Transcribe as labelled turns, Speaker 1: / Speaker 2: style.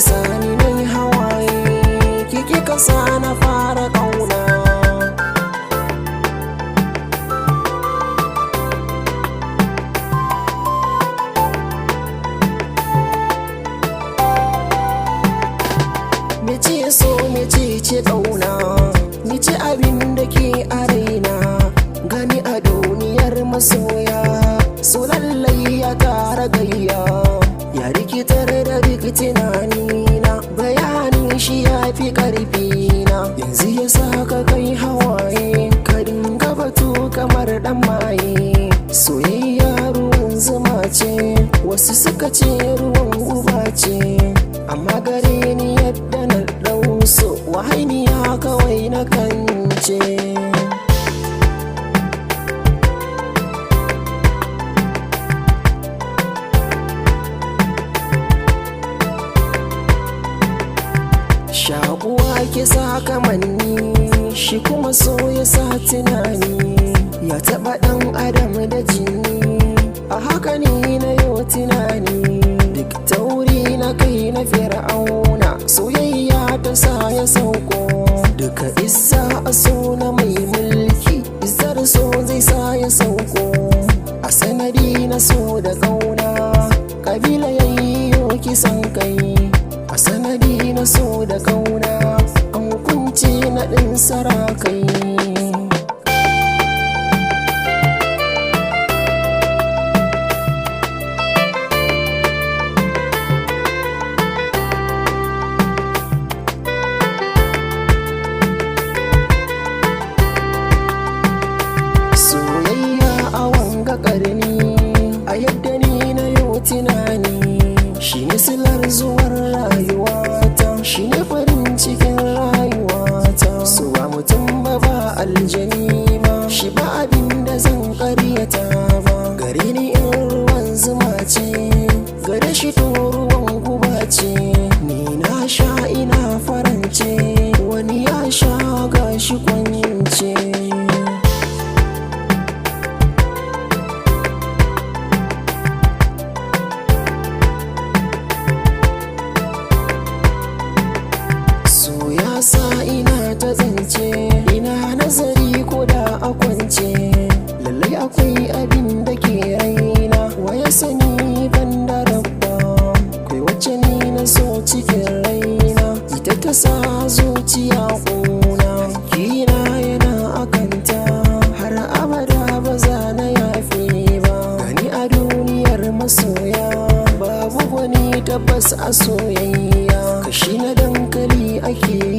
Speaker 1: sani nai hawaye, kike kasa na fara kauna. Mece so mece ce kauna, mece abin da ke a raina, gani a duniyar masoya, so lallai ya tara gayya, ya rikitar da duk tunanina, bayanin shi ya fi ƙarfina. Yanzu ya saka kai hawaye, ka dinga batu kamar ɗan maye. Soyayya ruwan zuma ce, wasu suka ce ruwan guba ce, amma gare ni yadda na ɗau so, wahainiya kawai na kance. Shakuwa ke sa kamanni, shi kuma so ya sa tunani, ya taɓa ɗan adam da jini, a haka ni na yau tunani. Duk tauri na kai na fir'auna, soyayya ta sa ya sauko, duka isa a so na mai mulki, izar so zai sa ya sauko. A sanadi na so da ƙauna, kabila yayyo kisan kai, a sanadi na so da ƙauna, an kunce naɗin sarakai. Soyayya a wanga ƙarni, a yadda ni na yau tunani, shi ne silar zuwar rayuwata, shi ne farin cikin rayuwata. So ba mutum ba ba aljani ba, shi ba abin da zan ƙaryata ba. Gare ni in ruwan zuma ce, gare shi to ruwan guba ce. Ni na sha ina farance, wani ya sha gashi kwance. Sa ina ta zance, ina nazari ko da a kwance, lallai akwai abin da ke raina, waya sani ban da rabba. Kai wacce ni na so cikin raina, ita ta sa zuciya ƙuna, kina yana akanta, har abada ba za na yafe ba. Gani a duniyar masoya, babu wani tabbas a soyayya, kashi na dankali ake